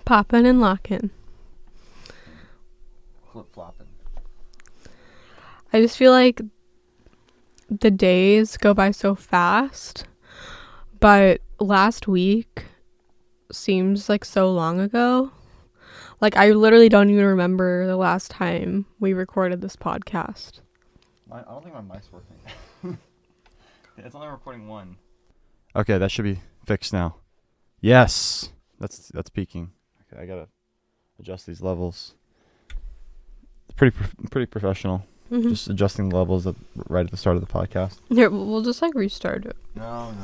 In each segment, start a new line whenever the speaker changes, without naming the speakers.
Poppin' and lockin'.
Flip-flopping.
I just feel like the days go by so fast, but last week seems like so long ago. Like, I literally don't even remember the last time we recorded this podcast.
I don't think my mic's working. It's only recording one. Okay, that should be fixed now. Yes! That's peaking. Okay, I gotta adjust these levels. It's pretty professional.
Mm-hmm.
Just adjusting the levels right at the start of the podcast.
Here, we'll just like restart it.
No.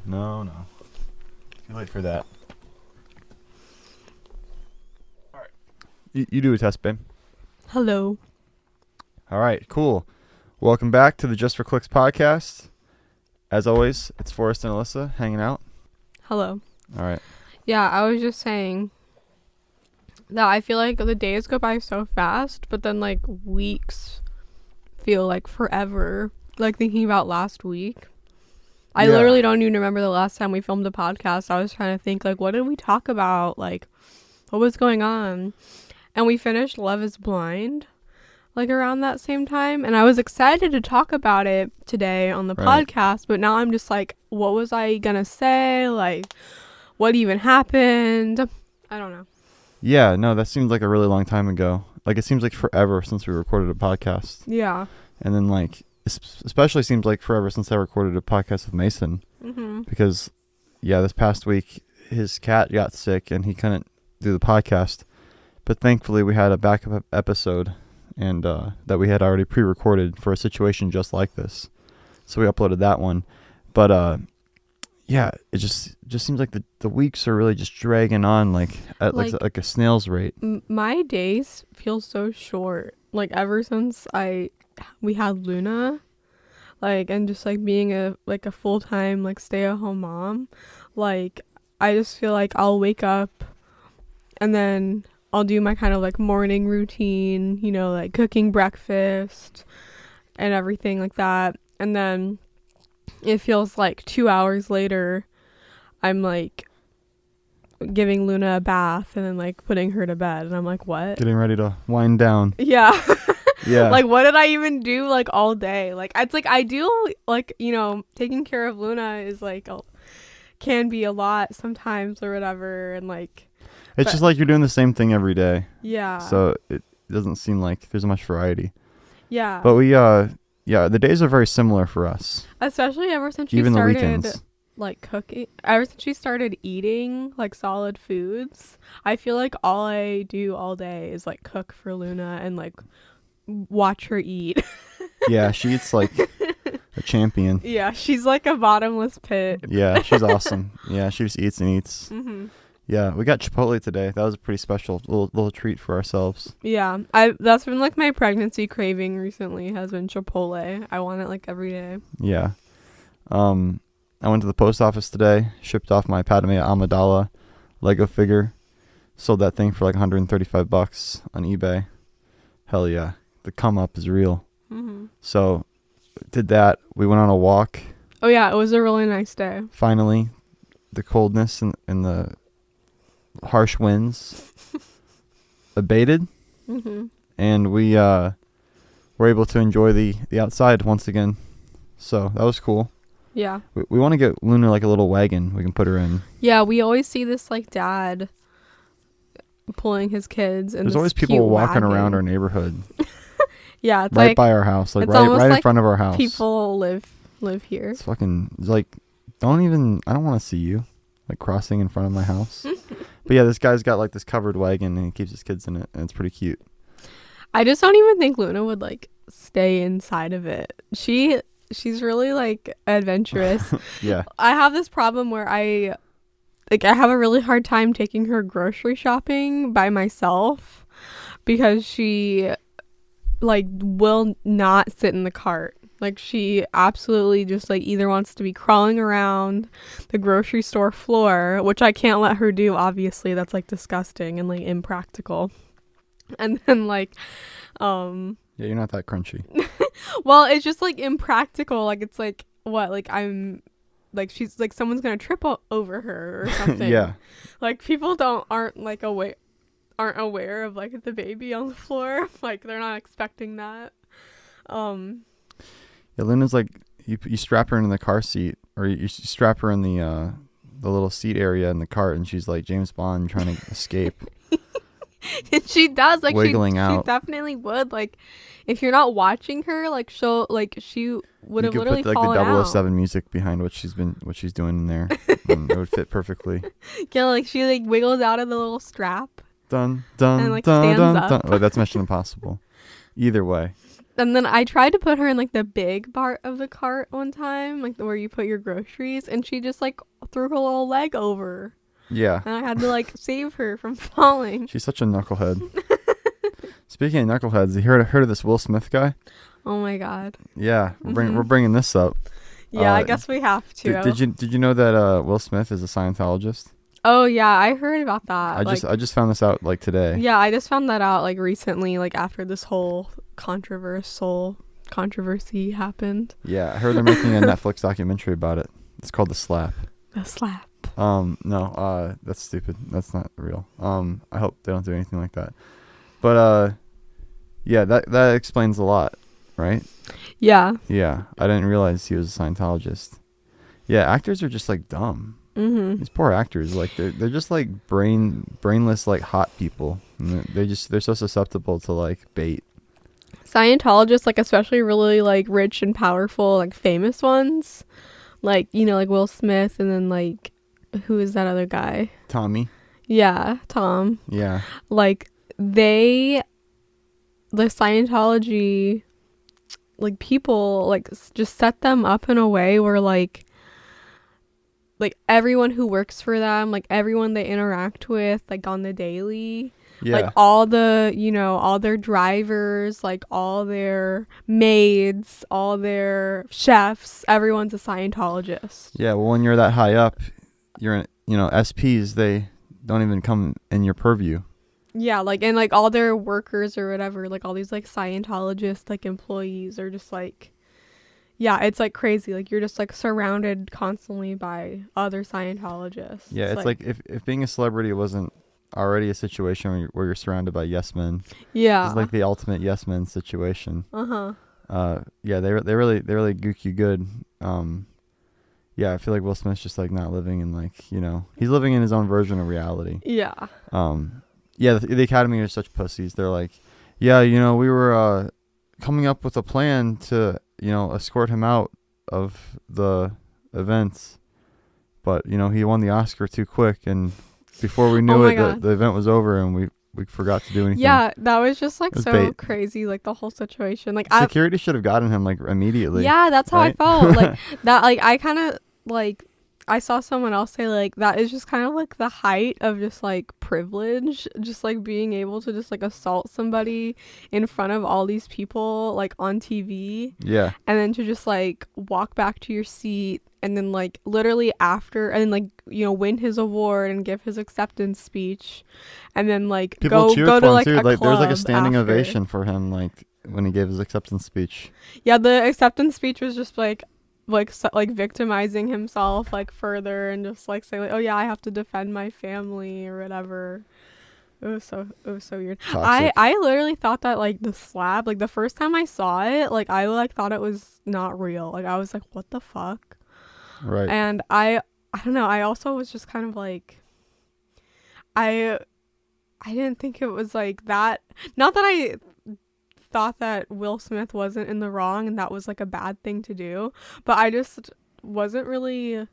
Too late for that. All right. You do a test, babe.
Hello.
All right, cool. Welcome back to the Just for Clicks podcast. As always, it's Forrest and Alyssa hanging out.
Hello.
All right.
Yeah, I was just saying that I feel like the days go by so fast, but then like weeks feel like forever. Like thinking about last week. I literally don't even remember the last time we filmed a podcast. I was trying to think like, what did we talk about? Like, what was going on? And we finished Love is Blind like around that same time. And I was excited to talk about it today on the podcast. But now I'm just like, what was I going to say? Like, what even happened? I don't know.
Yeah, no, that seems like a really long time ago. Like, it seems like forever since we recorded a podcast.
Yeah.
And then, like, especially seems like forever since I recorded a podcast with Mason.
Mm-hmm.
Because, yeah, this past week, his cat got sick and he couldn't do the podcast. But thankfully, we had a backup episode and that we had already pre-recorded for a situation just like this. So we uploaded that one. But, yeah, it just seems like the weeks are really just dragging on like at like a snail's rate.
My days feel so short. Like ever since we had Luna, like, and just like being a full-time like stay-at-home mom, like I just feel like I'll wake up and then I'll do my kind of like morning routine, you know, like cooking breakfast and everything like that, and then it feels like 2 hours later I'm like giving Luna a bath and then like putting her to bed, and I'm like, what?
Getting ready to wind down.
Yeah.
Yeah.
Like, what did I even do like all day? Like, it's like I do like, you know, taking care of Luna is like can be a lot sometimes or whatever, and like
it's just like you're doing the same thing every day.
Yeah.
So it doesn't seem like there's much variety.
Yeah.
But we yeah, the days are very similar for us.
Especially ever since she
Even
started
the weekends.
like cooking, ever since she started eating like solid foods, I feel like all I do all day is like cook for Luna and like watch her eat.
Yeah, she eats like a champion.
Yeah, she's like a bottomless pit.
Yeah, she's awesome. Yeah, she just eats and eats.
Mm-hmm.
Yeah, we got Chipotle today. That was a pretty special little treat for ourselves.
Yeah, that's been like my pregnancy craving recently has been Chipotle. I want it like every day.
Yeah. I went to the post office today, shipped off my Padme Amidala Lego figure. Sold that thing for like $135 on eBay. Hell yeah. The come up is real.
Mm-hmm.
So did that. We went on a walk.
Oh yeah, it was a really nice day.
Finally, the coldness and the harsh winds abated.
Mm-hmm.
And we were able to enjoy the outside once again. So that was cool.
Yeah.
We want to get Luna like a little wagon we can put her in.
Yeah, we always see this like dad pulling his kids in
There's
this
always people
cute
walking
wagon
around our neighborhood.
Yeah, it's
right
like
by our house, like
it's
right
almost
in
like
front of our house.
people live here.
It's like I don't want to see you like crossing in front of my house. But yeah, this guy's got like this covered wagon and he keeps his kids in it, and it's pretty cute.
I just don't even think Luna would like stay inside of it. She's really like adventurous.
Yeah.
I have this problem where I have a really hard time taking her grocery shopping by myself because she like will not sit in the cart. Like she absolutely just like either wants to be crawling around the grocery store floor, which I can't let her do, obviously. That's like disgusting and like impractical. And then like
Yeah, you're not that crunchy.
well, it's just like impractical. Like it's like what, like I'm like she's like someone's gonna trip over her or something.
Yeah.
Like people aren't aware of like the baby on the floor. Like they're not expecting that.
Yeah, Luna's like you strap her in the car seat, or you strap her in the little seat area in the cart, and she's like James Bond trying to escape.
And she does, like,
wiggling
she
out.
definitely would, like, if you're not watching her, like, she would have literally
put like
fallen
the
out.
007 music behind what she's doing in there, and it would fit perfectly.
Yeah, like she like wiggles out of the little strap
Dun dun
and like
dun
stands
dun
up.
dun. Like, that's Mission Impossible. Either way.
And then I tried to put her in like the big part of the cart one time, like where you put your groceries, and she just like threw her little leg over.
Yeah.
And I had to like save her from falling.
She's such a knucklehead. Speaking of knuckleheads, you heard of this Will Smith guy?
Oh my god.
Yeah, we're bringing this up.
Yeah, I guess we have to.
Did you know that Will Smith is a Scientologist?
Oh yeah, I heard about that.
I just found this out like today.
Yeah, I just found that out like recently, like after this whole controversy happened.
Yeah, I heard they're making a Netflix documentary about it. It's called The Slap.
The Slap.
No, that's stupid. That's not real. I hope they don't do anything like that. But yeah, that explains a lot, right?
Yeah.
Yeah, I didn't realize he was a Scientologist. Yeah, actors are just like dumb.
Mm-hmm.
These poor actors, like they're just like brainless, like hot people. And they're so susceptible to like bait.
Scientologists, like especially really like rich and powerful, like famous ones, like like Will Smith, and then like who is that other guy?
Tommy.
Yeah, Tom.
Yeah.
Like the Scientology, like people like just set them up in a way where like everyone who works for them, like everyone they interact with, like on the daily, like all the all their drivers, like all their maids, all their chefs, everyone's a Scientologist.
Yeah, well, when you're that high up, you're in, SPs, they don't even come in your purview.
Yeah, like, and like all their workers or whatever, like all these like Scientologist like employees are just like, yeah, it's like crazy. Like you're just like surrounded constantly by other Scientologists.
Yeah, it's like if being a celebrity wasn't already a situation where you're surrounded by yes men.
Yeah,
it's like the ultimate yes men situation.
Uh-huh.
Yeah, they really gook you good. Yeah, I feel like Will Smith's just like not living in like he's living in his own version of reality.
Yeah.
Yeah, the Academy are such pussies. They're like, yeah, we were coming up with a plan to escort him out of the events, but he won the Oscar too quick, and before we knew the event was over, and we forgot to do anything.
Yeah, that was just like so
bait.
Crazy, like the whole situation. Like
security should have gotten him like immediately.
Yeah, that's how
right?
I felt. Like that. Like I kind of like I saw someone else say like that is just kind of like the height of just like privilege, just like being able to just like assault somebody in front of all these people like on TV.
Yeah.
And then to just like walk back to your seat and then like literally after and then like win his award and give his acceptance speech and then like
people cheered
go
for
to
him
like
too.
a
Like
club
there was like a standing
after.
ovation for him like when he gave his acceptance speech.
Yeah, the acceptance speech was just like victimizing himself like further and just like saying like, oh yeah, I have to defend my family or whatever. It was so weird.
Toxic.
I literally thought that like the slap, like the first time I saw it, like I like thought it was not real. Like I was like, what the fuck?
Right.
And I don't know, I also was just kind of like I didn't think it was like that. Not that I thought that Will Smith wasn't in the wrong and that was like a bad thing to do, but I just wasn't really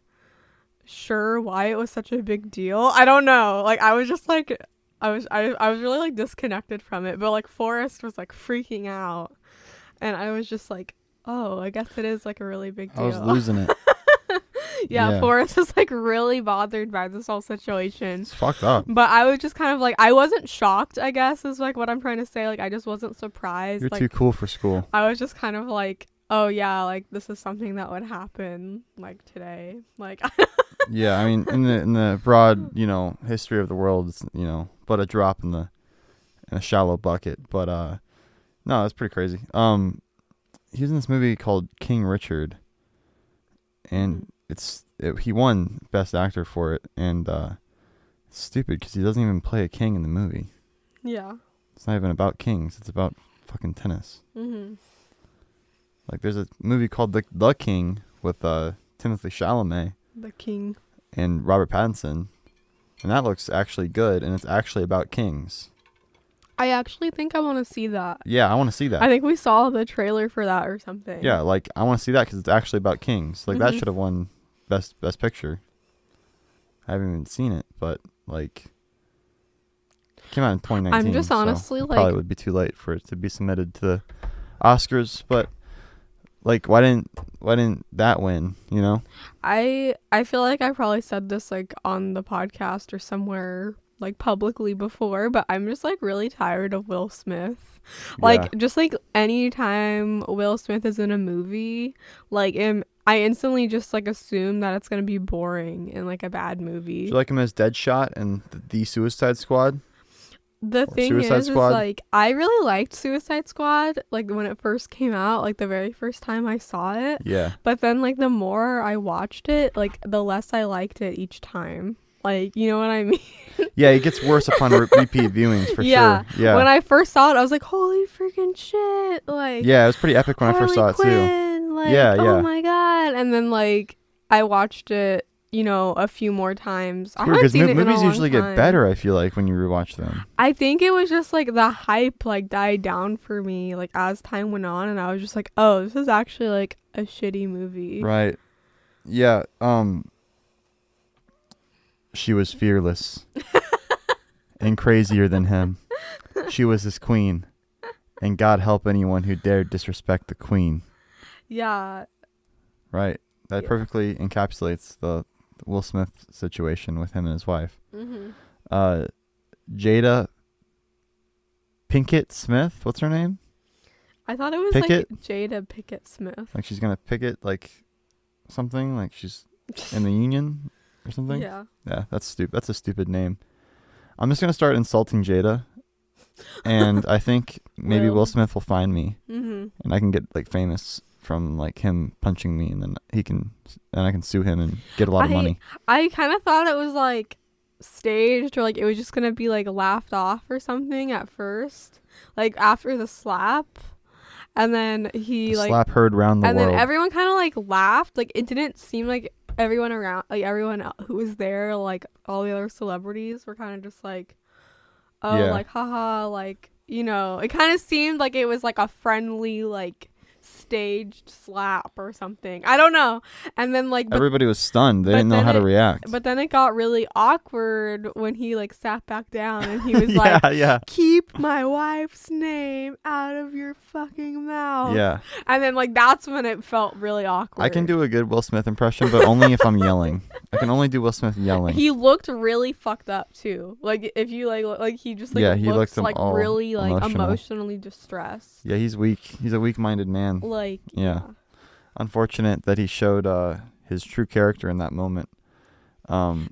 sure why it was such a big deal. I don't know, like I was just like I was really like disconnected from it, but like Forrest was like freaking out and I was just like, oh, I guess it is like a really big deal.
I was losing it.
Yeah, Forrest was like really bothered by this whole situation.
It's fucked up.
But I was just kind of like, I wasn't shocked, I guess, is like what I'm trying to say. Like, I just wasn't surprised.
You're
like,
too cool for school.
I was just kind of like, oh yeah, like this is something that would happen like today. Like,
yeah, I mean, in the broad, history of the world, it's, but a drop in a shallow bucket. But no, it's pretty crazy. He was in this movie called King Richard, and he won Best Actor for it, and it's stupid because he doesn't even play a king in the movie.
Yeah.
It's not even about kings. It's about fucking tennis.
Mm-hmm.
Like, there's a movie called The King with Timothée Chalamet
The King.
and Robert Pattinson, and that looks actually good, and it's actually about kings.
I actually think I want to see that.
Yeah, I want to see that.
I think we saw the trailer for that or something.
Yeah, like, I want to see that because it's actually about kings. Like, that should have won Best Picture. I haven't even seen it, but, like, it came out in 2019.
I'm just honestly,
so it
like...
probably would be too late for it to be submitted to the Oscars, but, like, why didn't that win, you know?
I feel like I probably said this, like, on the podcast or somewhere, like, publicly before, but I'm just, like, really tired of Will Smith. Like, just, like, anytime Will Smith is in a movie, like, I instantly just, like, assume that it's gonna be boring and, like, a bad movie.
Do you like him as Deadshot and the Suicide Squad?
The thing is like, I really liked Suicide Squad, like, when it first came out, like, the very first time I saw it.
Yeah.
But then, like, the more I watched it, like, the less I liked it each time. Like, you know what I mean?
Yeah, it gets worse upon repeat viewings, for sure. Yeah.
When I first saw it, I was like, holy freaking shit. Like,
yeah, it was pretty epic when I first saw it, too.
Like,
yeah.
Oh, my God. And then, like, I watched it, you know, a few more times. I haven't seen it in a long
movies usually
time.
get better, I feel like, when you rewatch them.
I think it was just, like, the hype, like, died down for me, like, as time went on, and I was just like, oh, this is actually, like, a shitty movie.
Right. Yeah. She was fearless and crazier than him. She was his queen, and God help anyone who dared disrespect the queen.
Yeah.
Right. That perfectly encapsulates the Will Smith situation with him and his wife.
Mm-hmm.
Jada Pinkett Smith. What's her name?
I thought it was
Pickett?
like Jada Pickett Smith.
Like she's gonna picket like something. Like she's in the union or something.
Yeah.
Yeah, that's stupid. That's a stupid name. I'm just gonna start insulting Jada, and I think maybe Will Smith will find me, and I can get like famous from like him punching me, and then I can sue him and get a lot of money.
I kind of thought it was like staged, or like it was just gonna be like laughed off or something at first, like after the slap, and then the
slap heard round the world,
and then everyone kind of like laughed. Like it didn't seem like everyone around, like everyone who was there, like all the other celebrities were kind of just like, oh, yeah. Like haha, like, you know, it kind of seemed like it was like a friendly like staged slap or something. I don't know. And then like
everybody was stunned. They didn't know how to react.
But then it got really awkward when he like sat back down and he was like, keep my wife's name out of your fucking mouth.
Yeah.
And then like that's when it felt really awkward.
I can do a good Will Smith impression, but only if I'm yelling. I can only do Will Smith yelling.
He looked really fucked up too. Like if you like he just like
he
looks
like
really like emotionally distressed.
Yeah, he's weak. He's a weak-minded man.
Like
yeah. Unfortunate that he showed his true character in that moment.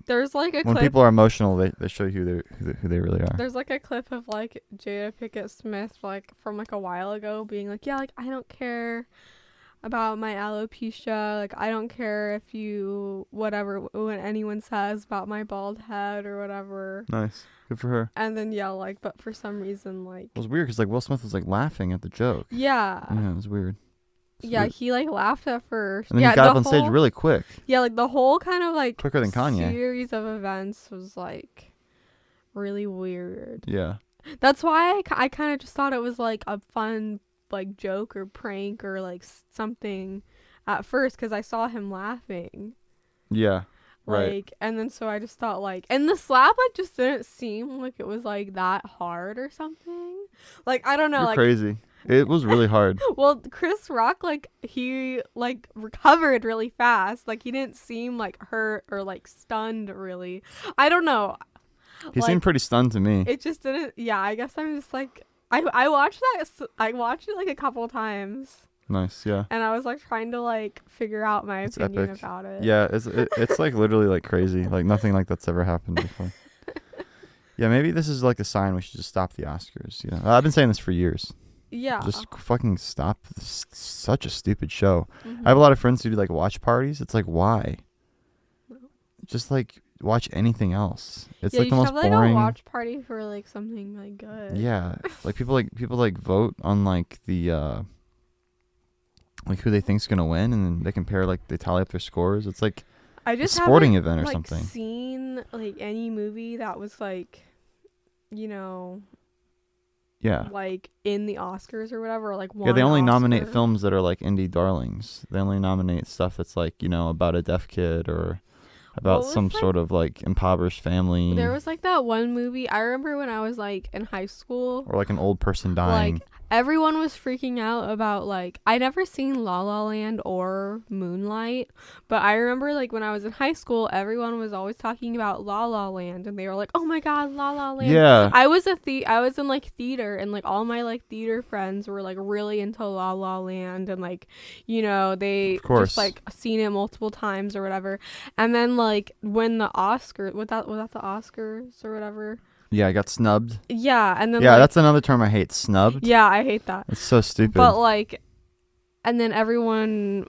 There's like a
when
clip,
people are emotional, they show you who they really are.
There's like a clip of like Jada Pickett Smith like from like a while ago being like, yeah, like I don't care about my alopecia, like I don't care if you whatever when anyone says about my bald head or whatever.
Nice, good for her.
And then yeah, like but for some reason like
it was weird because like Will Smith was like laughing at the joke.
Yeah,
it was weird.
He like laughed at first.
And then he got up on stage really quick.
Yeah, like the whole kind of like
quicker than Kanye
series of events was like really weird.
Yeah.
That's why I kind of just thought it was like a fun like joke or prank or like something at first because I saw him laughing.
Yeah. Right.
Like, and then so I just thought like, and the slap like just didn't seem like it was like that hard or something. Like I don't know.
You're
like
crazy. It was really hard.
Well, Chris Rock, like, he, like, recovered really fast. Like, he didn't seem, like, hurt or, like, stunned, really. I don't know.
He seemed pretty stunned to me.
It just didn't, yeah, I guess I'm just, like, I watched it, like, a couple times.
Nice, yeah.
And I was, like, trying to, like, figure out my opinion about it.
Yeah, it's like, literally, like, crazy. Like, nothing like that's ever happened before. Yeah, maybe this is, like, a sign we should just stop the Oscars, you know? I've been saying this for years.
Yeah.
Just fucking stop. Such a stupid show.
Mm-hmm.
I have a lot of friends who do like watch parties. It's like, why? Just like watch anything else. It's
Yeah,
like
you
the
should
most
have like
boring.
a watch party for like something like good.
Yeah, like people like vote on like the like who they think's gonna win, and then they compare, like they tally up their scores. It's like
I just
a sporting
haven't,
event or
like,
something.
seen like any movie that was like, you know,
Yeah.
like in the Oscars or whatever, or like
Yeah, they only nominate
Oscar.
films that are like indie darlings. They only nominate stuff that's like, about a deaf kid or about
What was,
some
like-
sort of like impoverished family
There was like that one movie I remember when I was like in high school.
or like an old person dying.
Like everyone was freaking out about like I never seen La La Land or Moonlight, but I remember like when I was in high school, everyone was always talking about La La Land, and they were like, "Oh my God, La La Land!"
Yeah.
I was in like theater, and like all my like theater friends were like really into La La Land, and like they
Of course.
just like seen it multiple times or whatever. And then like when the Oscar was that the Oscars or whatever.
Yeah, I got snubbed.
Yeah, and then
Yeah,
like,
that's another term I hate. Snubbed.
yeah, I hate that.
It's so stupid.
But like, and then everyone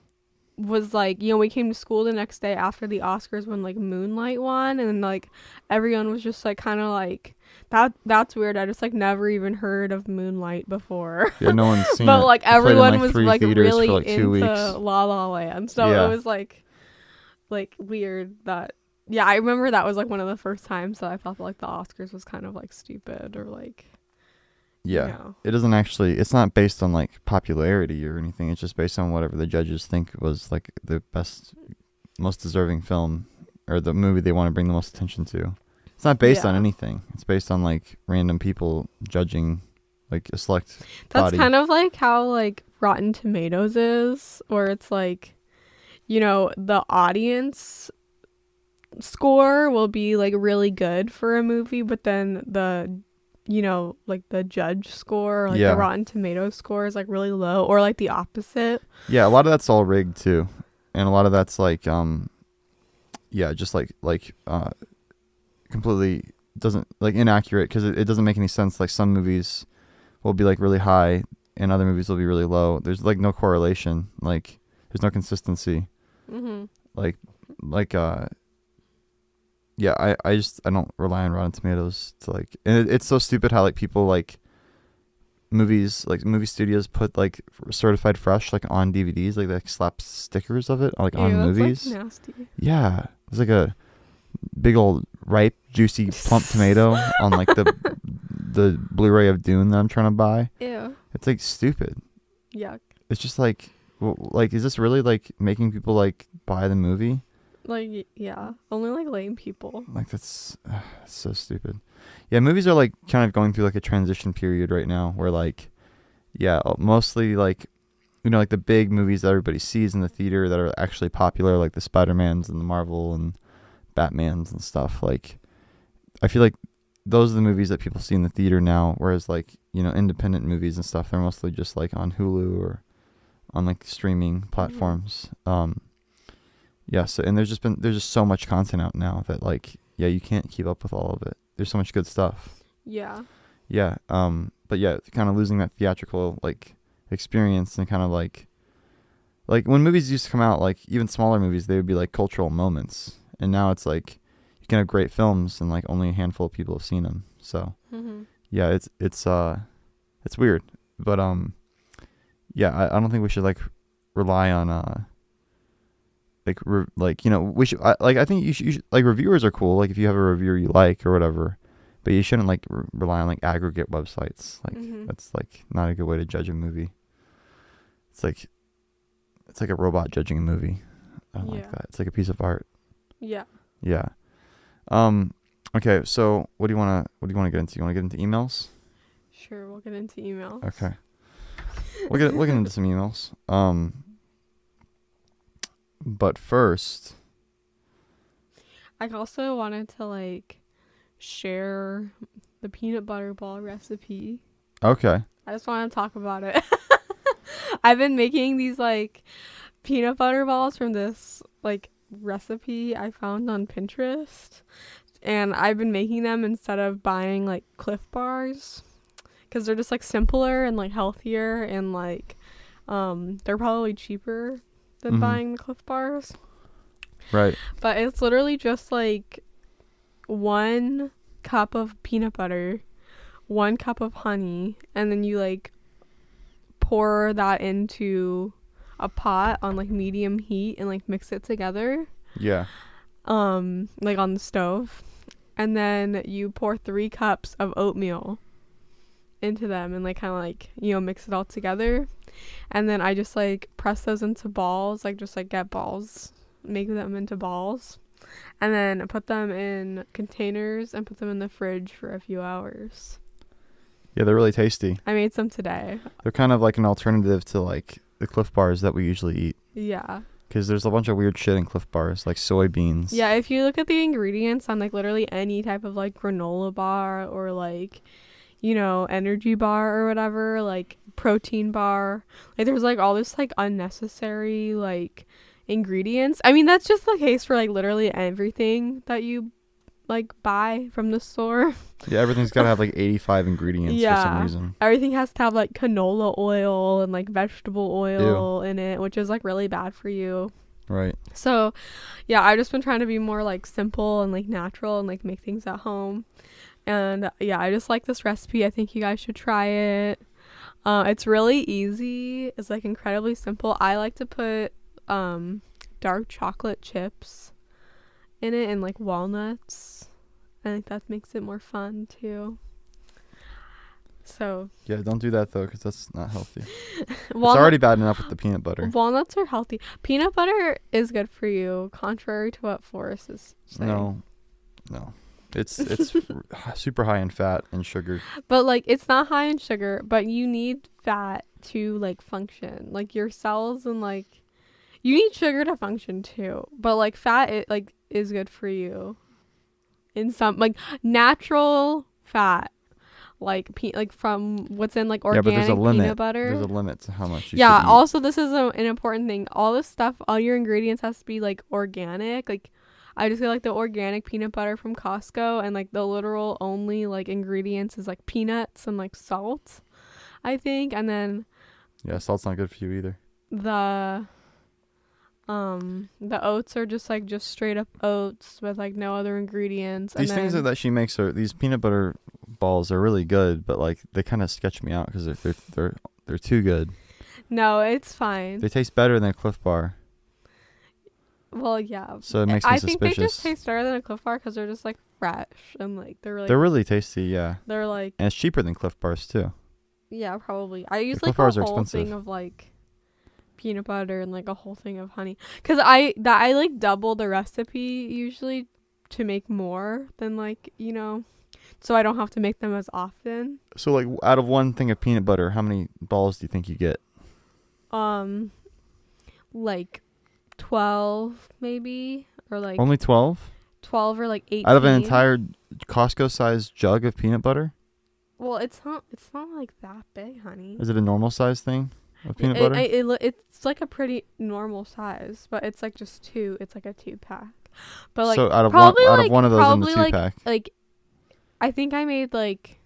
was like, we came to school the next day after the Oscars when like Moonlight won, and like everyone was just like kind of like that's weird. I just like never even heard of Moonlight before.
Yeah, no one's seen
But
it.
like
It played in,
everyone was
3
like
theaters
really
for, like, 2
into
weeks.
La La Land, so
Yeah.
it was like weird that. Yeah, I remember that was like one of the first times that I thought that, like the Oscars was kind of like stupid or like.
Yeah. It doesn't actually, it's not based on like popularity or anything. It's just based on whatever the judges think was like the best, most deserving film or the movie they want to bring the most attention to. It's not based on anything. It's based on like random people judging like a select
That's
body.
kind of like how like Rotten Tomatoes is, where it's like, the audience score will be like really good for a movie, but then the like the judge score or like the Rotten Tomatoes score is like really low, or like the opposite.
Yeah, a lot of that's all rigged too, and a lot of that's like just like completely doesn't like inaccurate because it doesn't make any sense. Like some movies will be like really high and other movies will be really low. There's like no correlation. Like there's no consistency.
Mm-hmm.
I don't rely on Rotten Tomatoes to like, and it's so stupid how like people like movies, like movie studios put like certified fresh like on DVDs, like they slap stickers of it like on movies.
Like nasty.
Yeah, it's like a big old ripe juicy plump tomato on like the Blu-ray of Dune that I'm trying to buy.
Ew.
It's like stupid.
Yuck.
It's just like is this really like making people like buy the movie?
Like, yeah, only like lame people.
Like that's so stupid. Yeah, movies are like kind of going through like a transition period right now where like, yeah, mostly like, like the big movies that everybody sees in the theater that are actually popular, like the Spider-Mans and the Marvel and Batmans and stuff. Like, I feel like those are the movies that people see in the theater now, whereas like, independent movies and stuff, they're mostly just like on Hulu or on like streaming platforms. Yeah, so and there's just so much content out now that like, yeah, you can't keep up with all of it. There's so much good stuff.
Yeah.
Yeah. But yeah, kind of losing that theatrical like experience and kind of like when movies used to come out, like even smaller movies, they would be like cultural moments, and now it's like you can have great films and like only a handful of people have seen them. So yeah, it's weird, but yeah, I don't think we should like rely on we should I think you should like reviewers are cool, like if you have a reviewer you like or whatever, but you shouldn't like rely on like aggregate websites. Like that's like not a good way to judge a movie. It's like a robot judging a movie. I don't like that. It's like a piece of art.
Yeah.
Okay, so what do you want to get into? You want to get into emails?
Sure, we'll get into emails.
Okay. We'll get into some emails. But first,
I also wanted to like share the peanut butter ball recipe.
Okay.
I just want to talk about it. I've been making these like peanut butter balls from this like recipe I found on Pinterest, and I've been making them instead of buying like Cliff Bars, because they're just like simpler and like healthier, and like they're probably cheaper than buying the Cliff Bars.
Right.
But it's literally just like 1 cup of peanut butter, 1 cup of honey, and then you like pour that into a pot on like medium heat and like mix it together.
Yeah.
Like on the stove. And then you pour 3 cups of oatmeal into them and like kind of like, you know, mix it all together. And then I just like press those into balls, like just like get balls, make them into balls, and then put them in containers and put them in the fridge for a few hours.
Yeah, they're really tasty.
I made some today.
They're kind of like an alternative to like the Cliff Bars that we usually eat.
Yeah.
Because there's a bunch of weird shit in Cliff Bars, like soybeans.
Yeah, if you look at the ingredients on like literally any type of like granola bar or like, you know, energy bar or whatever, like protein bar, like there's like all this like unnecessary like ingredients. I mean, that's just the case for like literally everything that you like buy from the store.
Yeah, everything's got to have like 85 ingredients for some reason.
Everything has to have like canola oil and like vegetable oil in it, which is like really bad for you.
Right.
So, yeah, I've just been trying to be more like simple and like natural and like make things at home. And yeah, I just like this recipe. I think you guys should try it. It's really easy. It's like incredibly simple. I like to put dark chocolate chips in it and like walnuts. I think that makes it more fun too. So
yeah, don't do that though, because that's not healthy. It's
Walnut-
already bad enough with the peanut butter.
Walnuts are healthy. Peanut butter is good for you, contrary to what Forrest is saying.
No, it's super high in fat and sugar.
But like, it's not high in sugar, but you need fat to like function. Like your cells and like, you need sugar to function too. But like fat, it like is good for you. In some like natural fat. Like like from what's in like organic
but there's a limit.
Peanut butter.
There's a limit to how much you should eat.
Also this is an important thing. All this stuff, all your ingredients has to be like organic. Like I just get like the organic peanut butter from Costco, and like the literal only like ingredients is like peanuts and like salt, I think. And then
salt's not good for you either.
The oats are just straight up oats with like no other ingredients.
These things that she makes these peanut butter balls are really good, but like they kind of sketch me out because they're too good.
No, it's fine.
They taste better than a Cliff Bar.
Well, yeah.
So it makes me suspicious.
I think they just taste better than a Cliff Bar because they're just like fresh and like they're
really tasty. Yeah.
They're like,
and it's cheaper than Cliff Bars too.
Yeah, probably. I use
The
like
Cliff Bars
a
are
whole
expensive.
thing of like peanut butter and like a whole thing of honey, because I like double the recipe usually to make more than like, you know, so I don't have to make them as often.
So like out of one thing of peanut butter, how many balls do you think you get?
Like 12 maybe, or like
Only 12?
12 or like 18
out of an entire Costco sized jug of peanut butter?
Well, it's not like that big, honey.
Is it a normal size thing of peanut butter?
It's like a pretty normal size, but it's like just two. It's like a 2-pack. But like,
so out of one of those in the 2-pack,
like I think I made like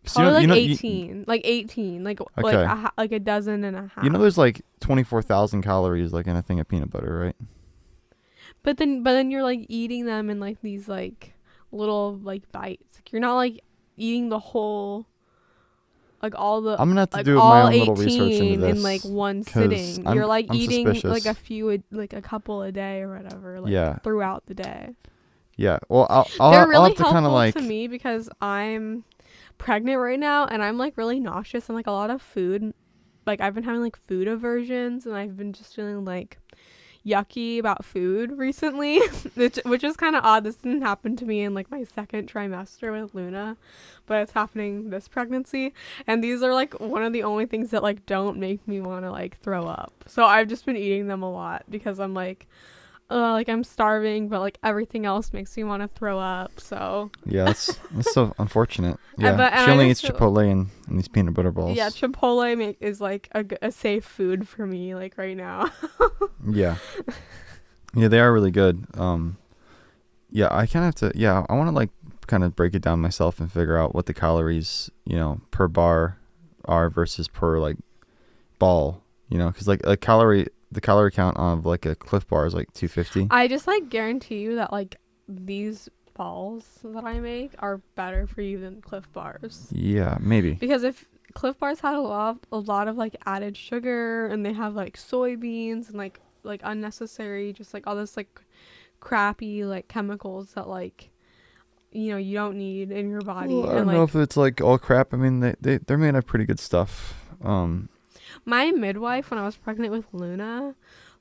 so
probably like 18, like 18, like
okay.
like a dozen and a half.
You know, there's like 24,000 calories like in a thing of peanut butter, right?
But then you're like eating them in like these like little like bites. Like, you're not like eating the whole, like all the.
I'm gonna have to
like,
do my own little research into this
in like one sitting. You're like
I'm
eating
suspicious.
like like a couple a day or whatever. Like, throughout the day.
Yeah. Well,
They're really
I'll have to
helpful
kind of like
to me because I'm pregnant right now and I'm like really nauseous and like a lot of food. Like I've been having like food aversions and I've been just feeling like yucky about food recently, which is kind of odd. This didn't happen to me in like my second trimester with Luna, but it's happening this pregnancy, and these are like one of the only things that like don't make me want to like throw up. So I've just been eating them a lot because I'm like I'm starving, but like everything else makes me want to throw up. So
yeah, that's so unfortunate. Yeah,
and
she only eats Chipotle and these peanut butter balls.
Yeah, Chipotle is like a safe food for me like right now.
Yeah, they are really good. Yeah, I kind of have to. Yeah, I want to like kind of break it down myself and figure out what the calories, per bar are versus per like ball, because like the calorie count of like a Cliff Bar is like 250.
I just like guarantee you that like these balls that I make are better for you than Cliff Bars.
Yeah, maybe.
Because if Cliff Bars had a lot of like added sugar, and they have like soybeans and like unnecessary, just like all this like crappy like chemicals that like you don't need in your body.
Well, I don't know if it's like all crap. I mean, they're made of pretty good stuff.
My midwife, when I was pregnant with Luna,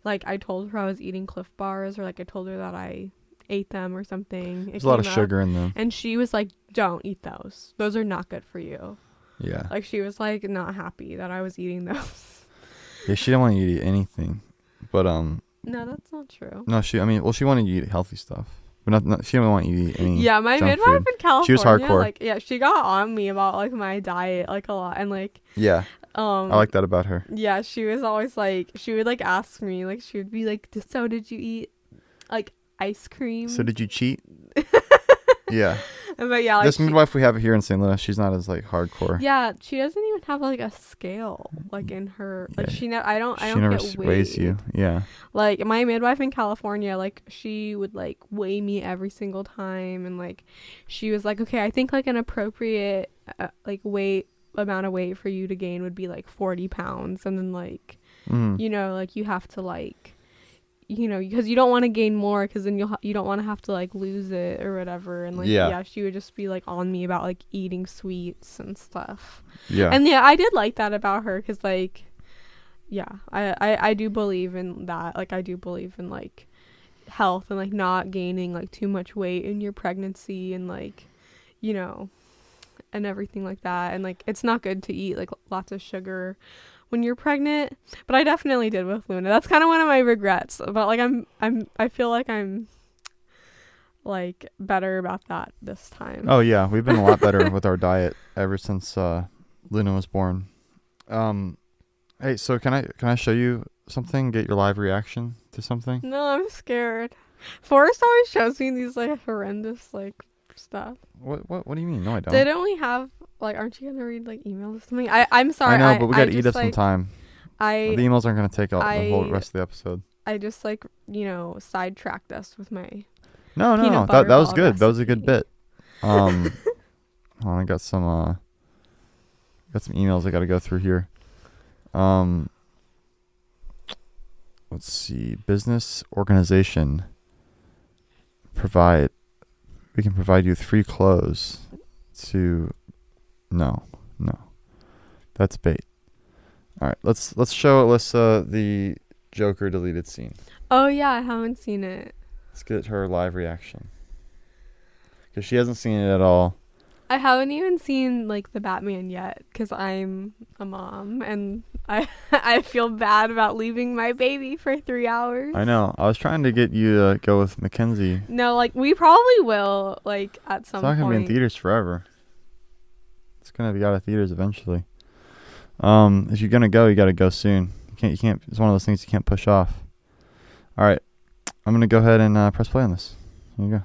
like I told her I was eating Cliff Bars, or like I told her that I ate them or something.
There's a lot of sugar in them.
And she was like, don't eat those. Those are not good for you.
Yeah.
Like she was like not happy that I was eating those.
Yeah, she didn't want you to eat anything. But
no, that's not true.
No, she wanted you to eat healthy stuff. But not she didn't want you to eat any.
Yeah, my midwife
food.
in California,
she was hardcore.
Like, yeah, she got on me about like my diet like a lot, and like
yeah. I like that about her.
Yeah, she was always like, she would like ask me, like she would be like, so did you eat like ice cream?
So did you cheat? Yeah.
But yeah, like
this midwife we have here in St. Louis, she's not as like hardcore.
Yeah, she doesn't even have like a scale like in her. Like I don't
never
get
weighs you. Yeah.
Like my midwife in California, like she would like weigh me every single time, and like she was like, okay, I think like an appropriate like amount of weight for you to gain would be like 40 pounds, and then like like you have to like because you don't want to gain more, because then you don't want to have to like lose it or whatever. And like yeah, she would just be like on me about like eating sweets and stuff.
Yeah.
And yeah, I did like that about her, because like I do believe in that. Like I do believe in like health and like not gaining like too much weight in your pregnancy, and like and everything like that. And like it's not good to eat like lots of sugar when you're pregnant, but I definitely did with Luna. That's kind of one of my regrets, but like I feel like I'm like better about that this time.
Oh yeah, we've been a lot better with our diet ever since Luna was born. Hey, so can I show you something? Get your live reaction to something?
No, I'm scared. Forrest always shows me these like horrendous like stuff.
What do you mean? No, I don't.
Didn't we have like, aren't you gonna read like emails to me? I'm sorry.
I know, but we gotta eat up some time. The emails aren't gonna take out the whole rest of the episode.
I just like sidetracked us with my
No, that was good. Recipe. That was a good bit. I got some emails I gotta go through here. Let's see. Business organization. We can provide you with free clothes to. No, that's bait. All right, let's show Alyssa the Joker deleted scene.
Oh yeah, I haven't seen it.
Let's get her live reaction, because she hasn't seen it at all.
I haven't even seen like the Batman yet, because I'm a mom and I feel bad about leaving my baby for 3 hours.
I know. I was trying to get you to go with Mackenzie.
No, like we probably will like at some point.
It's not gonna be in theaters forever. It's gonna be out of theaters eventually. If you're gonna go, you gotta go soon. You can't. It's one of those things you can't push off. All right, I'm gonna go ahead and press play on this. Here you go.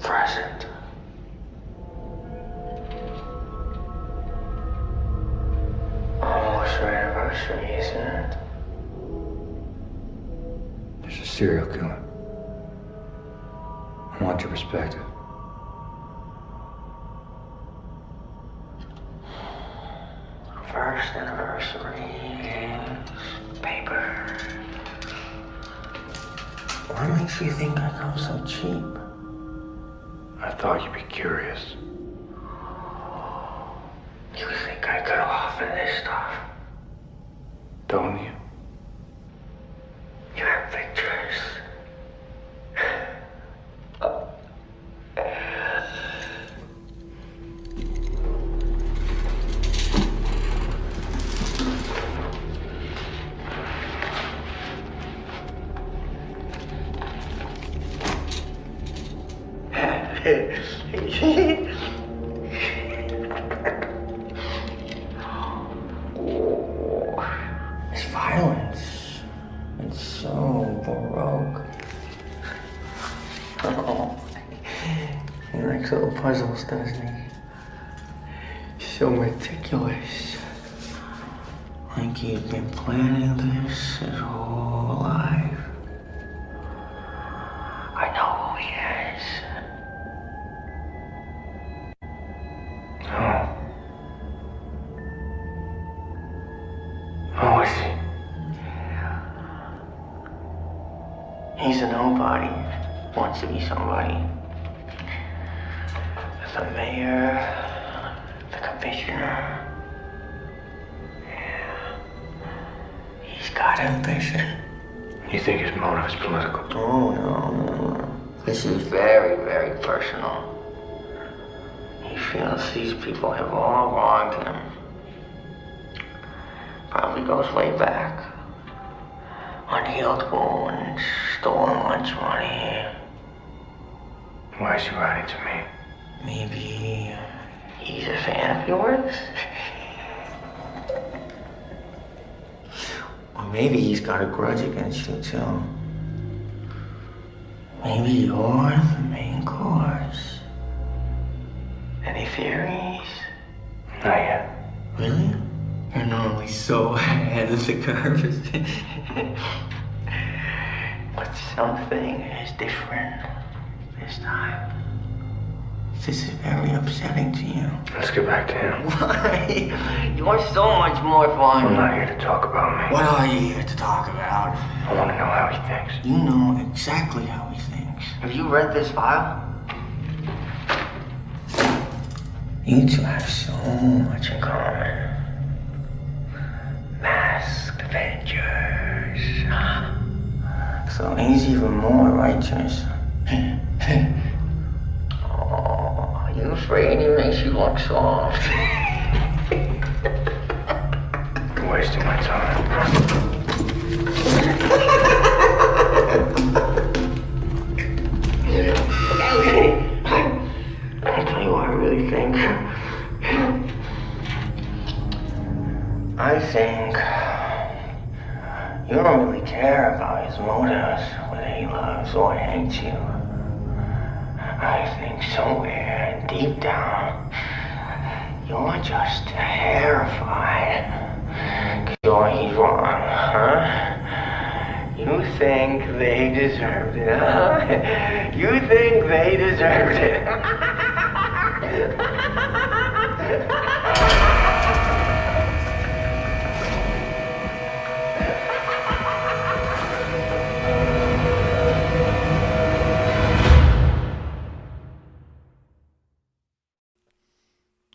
Present. Almost your anniversary, isn't it? There's a serial killer. I want your perspective. First anniversary games, paper. What makes you think I come so cheap? I thought you'd be curious. You think I could offer this stuff? Don't you? You have pictures. It's violence. It's so baroque. Oh, he likes little puzzles, doesn't he? So meticulous. Like he's been planning this his whole life. I know who he is. Oh. Who is he? He's a nobody. Wants to be somebody. The mayor, the commissioner. Yeah. He's got ambition. You think his motive is political? Oh, no. This is very, very personal. He feels these people have all wronged him. Probably goes way back. Unhealed wounds, stolen lunch money. Why is he writing to me? Maybe he's a fan of yours? Or maybe he's got a grudge against you too. Maybe you're the main course. Any theories? Not yet. Really? You're normally so ahead of the curve. But something is different this time. This is very upsetting to you. Let's get back to him. Why? You're so much more fun. I'm not here to talk about me. What are you here to talk about? I want to know how he thinks. You know exactly how he thinks. Have you read this file? You two have so much in common. Masked Avengers. So he's even more righteous. Oh, you afraid he makes you look soft? You're wasting my time. I'll tell you what I really think. I think you don't really care about his motives, whether he loves or hates you. I think somewhere deep down, you're just terrified. 'Cause he's wrong, huh? You think they deserved it, huh? You think they deserved it.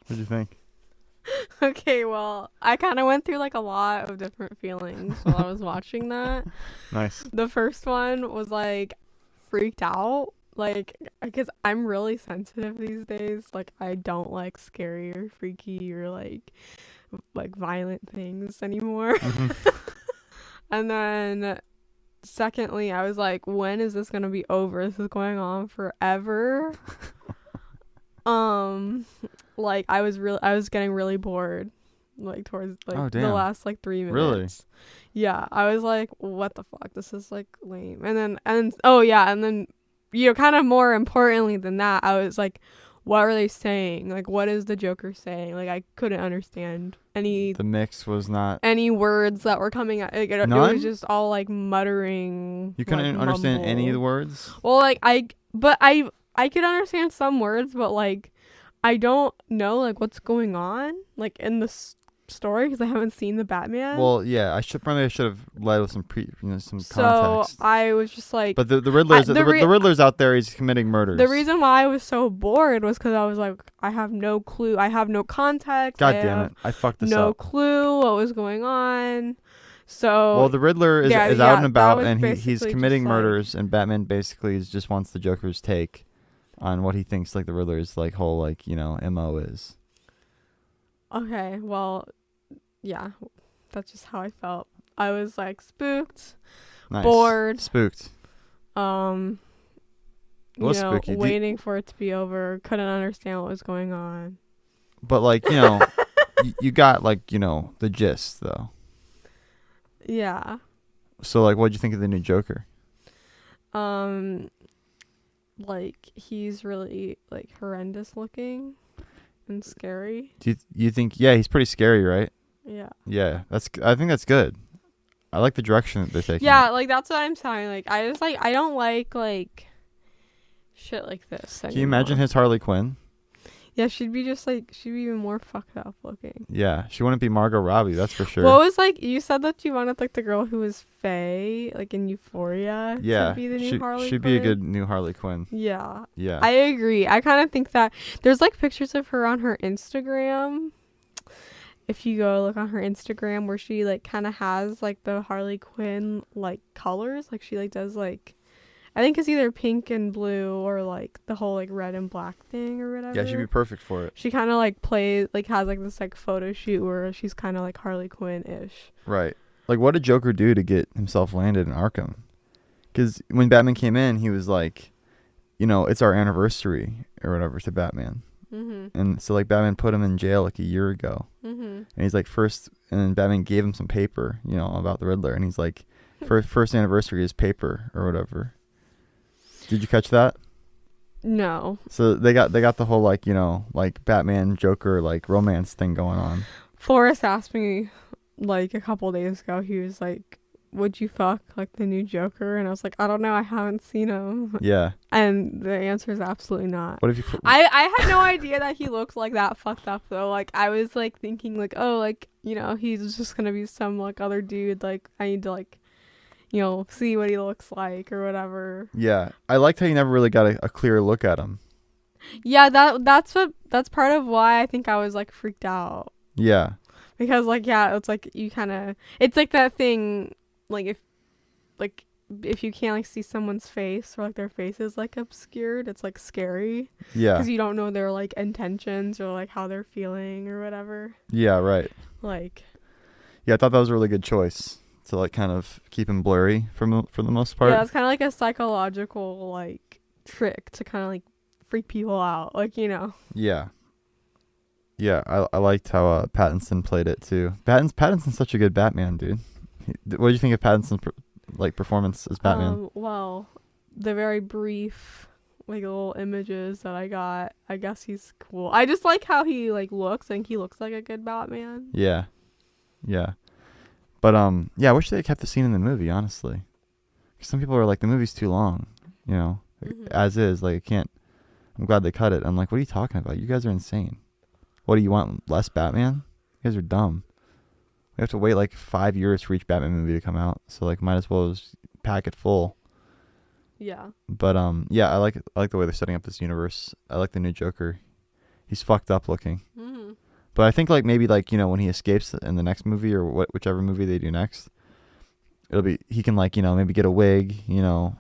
What'd you think?
Okay, well, I kind of went through like a lot of different feelings while I was watching that.
Nice.
The first one was like freaked out, like, because I'm really sensitive these days. Like, I don't like scary or freaky or like violent things anymore. And then secondly, I was like, when is this gonna be over? This is going on forever. Like I was getting really bored, like towards like the last like 3 minutes.
Really?
Yeah, I was like, what the fuck? This is like lame. And then kind of more importantly than that, I was like, what are they saying? Like, what is the Joker saying? Like, I couldn't understand any.
The mix was not
any words that were coming out. Like, it was just all like muttering.
You couldn't understand any of the words?
Well, like I could understand some words, but like I don't know like what's going on like in the story because I haven't seen the Batman.
Well, yeah, I should have led with some some
so
context.
I was just like,
But the Riddler's out there. He's committing murders.
the reason why I was so bored was because I was like, I have no clue. I have no context.
God damn it! I fucked this
no
up.
clue what was going on. So
Well, the Riddler is out and
that
about,
was
and he's
basically
committing
just, like-
murders, and Batman basically just wants the Joker's take on what he thinks like the Riddler's like whole like MO is.
Okay, well, yeah, that's just how I felt. I was like spooked,
Nice.
bored,
Spooked.
you
was
know,
spooky.
waiting for it to be over. Couldn't understand what was going on.
But like you got like the gist though.
Yeah.
So like, what'd you think of the new Joker?
Like he's really like horrendous looking and scary.
Do you think? Yeah, he's pretty scary, right?
Yeah.
Yeah, I think that's good. I like the direction that they're taking.
Yeah, like that's what I'm saying. Like I just I don't like shit like this anymore.
Can you imagine his Harley Quinn?
Yeah, she'd be even more fucked up looking.
Yeah, she wouldn't be Margot Robbie, that's for sure.
What was you said that you wanted like the girl who was Faye, like in Euphoria,
yeah,
to be the new Harley
she'd
Quinn?
be a good new Harley Quinn.
Yeah.
Yeah.
I agree. I kind of think that there's like pictures of her on her Instagram. If you go look on her Instagram where she like kind of has like the Harley Quinn like colors, like she like does like I think it's either pink and blue or like the whole like red and black thing or whatever.
Yeah, she'd be perfect for it.
She kind of like plays like has like this like photo shoot where she's kind of like Harley Quinn-ish.
Right. Like what did Joker do to get himself landed in Arkham? Because when Batman came in, he was like, it's our anniversary or whatever to Batman. Mm-hmm. And so like Batman put him in jail like a year ago. Mm-hmm. And he's like and then Batman gave him some paper, about the Riddler. And he's like, first anniversary is paper or whatever. Did you catch that?
No.
So they got the whole like like Batman Joker like romance thing going on.
Forrest asked me like a couple days ago. He was like, "Would you fuck like the new Joker?" And I was like, "I don't know. I haven't seen him."
Yeah.
And the answer is absolutely not.
What if you?
I had no idea that he looked like that fucked up though. Like I was like thinking like, oh, like he's just gonna be some like other dude. Like I need to like. See what he looks like or whatever.
Yeah, I liked how you never really got a clear look at him.
Yeah, that's part of why I think I was like freaked out.
Yeah.
Because like it's like you kind of it's like that thing like if you can't like see someone's face or like their face is like obscured, it's like scary.
Yeah.
Because you don't know their like intentions or like how they're feeling or whatever.
Yeah. Right.
Like.
Yeah, I thought that was a really good choice. To like kind of keep him blurry for the most part.
Yeah, it's kind of like a psychological like trick to kind of like freak people out, like
Yeah. Yeah, I liked how Pattinson played it too. Pattinson's such a good Batman, dude. What did you think of Pattinson's performance as Batman?
Well, the very brief like little images that I got, I guess he's cool. I just like how he like looks. I think he looks like a good Batman.
Yeah. Yeah. But yeah, I wish they kept the scene in the movie, honestly. Some people are like, the movie's too long, as is. Like, I can't. I'm glad they cut it. I'm like, what are you talking about? You guys are insane. What do you want? Less Batman? You guys are dumb. We have to wait like 5 years for each Batman movie to come out, so like, might as well just pack it full.
Yeah.
But yeah, I like the way they're setting up this universe. I like the new Joker. He's fucked up looking. Mm-hmm. But I think like maybe like when he escapes in the next movie or whichever movie they do next, he can like maybe get a wig,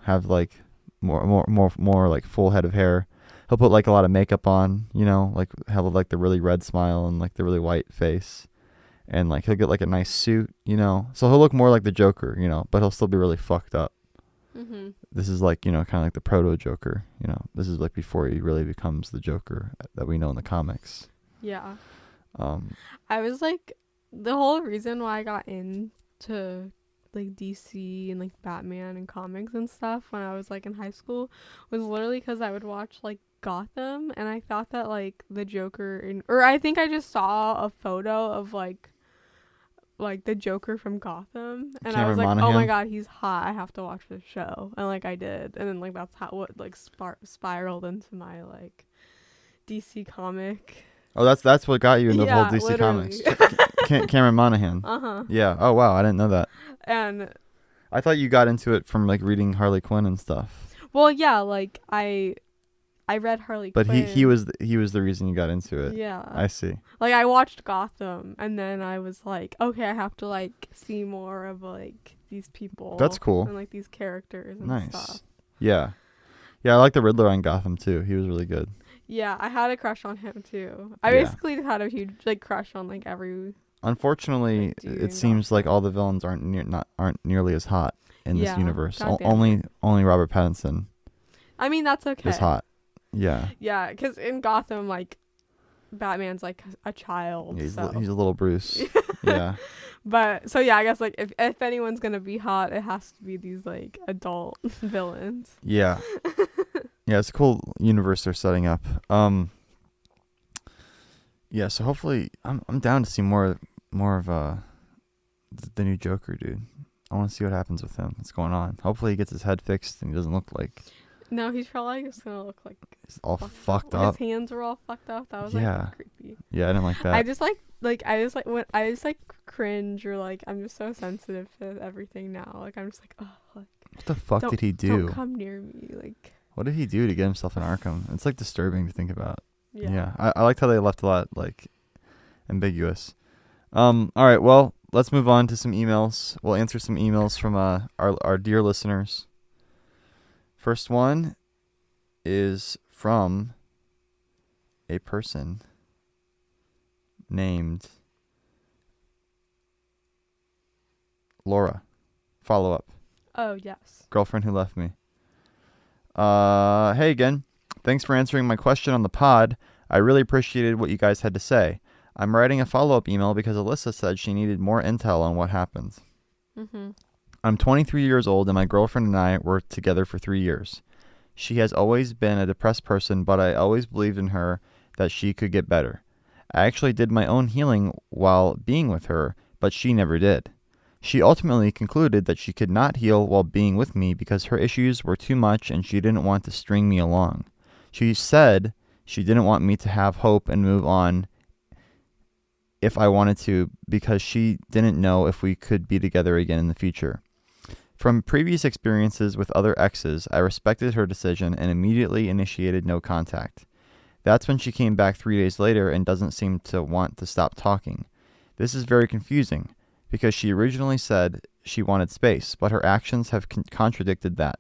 have like more like full head of hair. He'll put like a lot of makeup on, like have like the really red smile and like the really white face, and like he'll get like a nice suit, so he'll look more like the Joker, but he'll still be really fucked up. Mm-hmm. This is like kind of like the proto Joker, This is like before he really becomes the Joker that we know in the comics.
Yeah. I was like, the whole reason why I got into like DC and like Batman and comics and stuff when I was like in high school was literally because I would watch like Gotham, and I thought that like the Joker or I think I just saw a photo of like the Joker from Gotham, and I was like, oh my god, he's hot, I have to watch this show, and like I did, and then like that's what like spiraled into my like DC comic
Oh, that's what got you into the whole
Yeah,
DC
literally.
Comics. Cameron Monaghan.
Uh-huh.
Yeah. Oh wow, I didn't know that.
And
I thought you got into it from like reading Harley Quinn and stuff.
well, yeah, like I read Harley
But
Quinn.
he was the reason you got into it.
Yeah.
I see.
Like I watched Gotham and then I was like, okay, I have to like see more of like these people.
That's cool.
And like these characters and
Nice.
stuff.
Yeah. Yeah, I like the Riddler on Gotham too. He was really good.
Yeah, I had a crush on him too. I
Yeah.
basically had a huge like crush on like every.
Unfortunately,
Like, dude,
it seems like all the villains aren't nearly as hot in this
Yeah,
universe.
goddamn
Only Robert Pattinson
I mean, that's okay.
is hot. Yeah.
Yeah, because in Gotham, like, Batman's like a child.
Yeah,
so.
he's a little Bruce. Yeah.
But so yeah, I guess like if anyone's gonna be hot, it has to be these like adult villains.
Yeah. Yeah, it's a cool universe they're setting up. Yeah, so hopefully I'm down to see more of the new Joker, dude. I want to see what happens with him. What's going on? Hopefully he gets his head fixed and he doesn't look like
No, he's probably just gonna look like
he's all fucked up.
His hands were all fucked up. That was
Yeah.
like creepy.
Yeah, I didn't like that.
I just cringe or like I'm just so sensitive to everything now. Like I'm just like, oh, like
What the fuck did he do?
Don't come near me. Like
What did he do to get himself in Arkham? It's like disturbing to think about.
yeah.
I liked how they left a lot like ambiguous. All right, well, let's move on to some emails. We'll answer some emails from our dear listeners. First one is from a person named Laura. Follow up.
Oh yes.
Girlfriend who left me. Hey again. Thanks for answering my question on the pod. I really appreciated what you guys had to say. I'm writing a follow-up email because Alyssa said she needed more intel on what happened.
Mhm.
I'm 23 years old and my girlfriend and I were together for 3 years. She has always been a depressed person, but I always believed in her that she could get better. I actually did my own healing while being with her, but she never did. She ultimately concluded that she could not heal while being with me because her issues were too much and she didn't want to string me along. She said she didn't want me to have hope and move on if I wanted to because she didn't know if we could be together again in the future. From previous experiences with other exes, I respected her decision and immediately initiated no contact. That's when she came back 3 days later and doesn't seem to want to stop talking. This is very confusing because she originally said she wanted space, but her actions have contradicted that.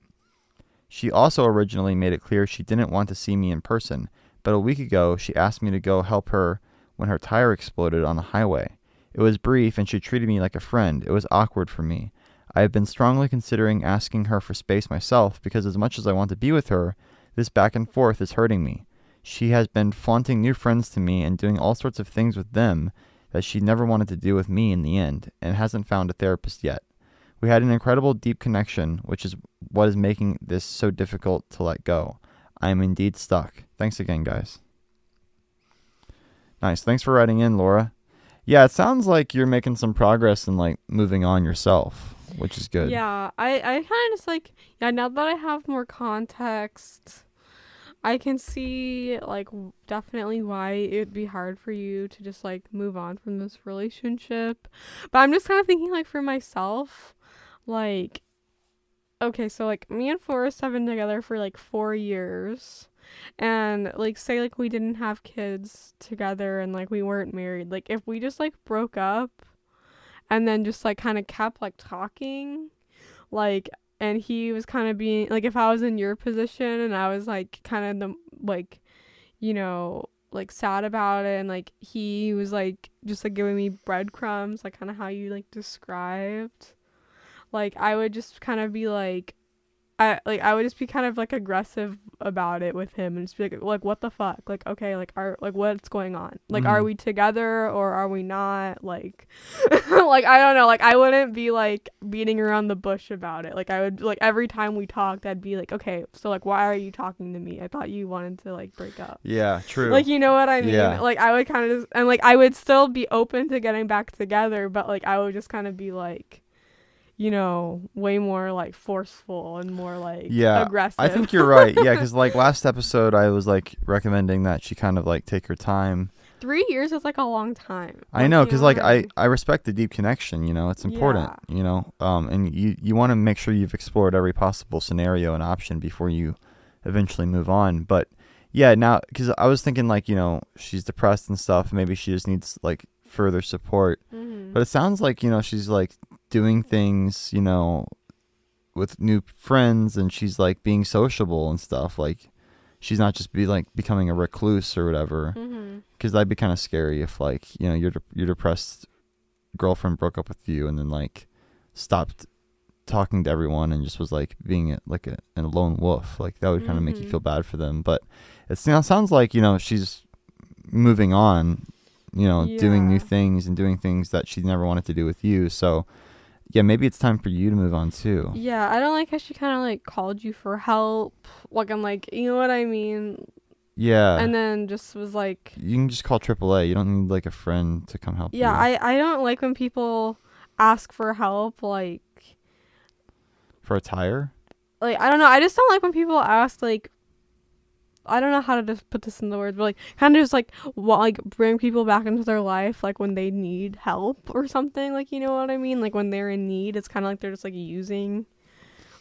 She also originally made it clear she didn't want to see me in person, but a week ago she asked me to go help her when her tire exploded on the highway. It was brief and she treated me like a friend. It was awkward for me. I have been strongly considering asking her for space myself because as much as I want to be with her, this back and forth is hurting me. She has been flaunting new friends to me and doing all sorts of things with them that she never wanted to do with me in the end and hasn't found a therapist yet. We had an incredible deep connection, which is what is making this so difficult to let go. I am indeed stuck. Thanks again, guys. Nice. Thanks for writing in, Laura. Yeah, it sounds like you're making some progress in like moving on yourself, which is good.
Yeah, I kind of just like, yeah, now that I have more context, I can see like definitely why it'd be hard for you to just like move on from this relationship. But I'm just kind of thinking like for myself, like, okay, so like me and Forrest have been together for like 4 years. And like say like we didn't have kids together and like we weren't married, like if we just like broke up and then just like kind of kept like talking, like, and he was kind of being like, if I was in your position and I was like kind of the like, you know, like sad about it, and like he was like just like giving me breadcrumbs, like kind of how you like described, like I would just kind of be like, I would just be kind of like aggressive about it with him and just be like what the fuck, like okay, like what's going on, like are we together or are we not, like like I don't know, like I wouldn't be like beating around the bush about it. Like I would, like every time we talked I'd be like, okay, so like why are you talking to me? I thought you wanted to like break up.
Yeah, true.
Like, you know what I mean?
Yeah.
Like I would kind of just, and like I would still be open to getting back together, but like I would just kind of be like, you know, way more like forceful and more like aggressive.
I think you're right. Yeah, because like last episode I was like recommending that she kind of like take her time
3 years is like a long time.
I know, because like
what I mean?
I respect the deep connection. It's important. And you want to make sure you've explored every possible scenario and option before you eventually move on. But yeah, now because I was thinking like she's depressed and stuff. Maybe she just needs like further support.
Mm-hmm.
But it sounds like she's like doing things with new friends, and she's like being sociable and stuff. Like she's not just becoming a recluse or whatever.
Mm-hmm.
Because that'd be kind of scary if like your depressed girlfriend broke up with you and then like stopped talking to everyone and just was like being a lone wolf. Like that would kind of make you feel bad for them. But it sounds like she's moving on, doing new things and doing things that she never wanted to do with you. So yeah, maybe it's time for you to move on too.
Yeah, I don't like how she kind of like called you for help. Like I'm like, you know what I mean?
Yeah.
And then just was like,
you can just call AAA. You don't need like a friend to come help you.
yeah, I don't like when people ask for help, like
For a tire?
Like, I don't know. I just don't like when people ask, like, I don't know how to just put this in the words, but like kind of just like bring people back into their life, like when they need help or something. Like, you know what I mean? Like when they're in need, it's kind of like they're just like using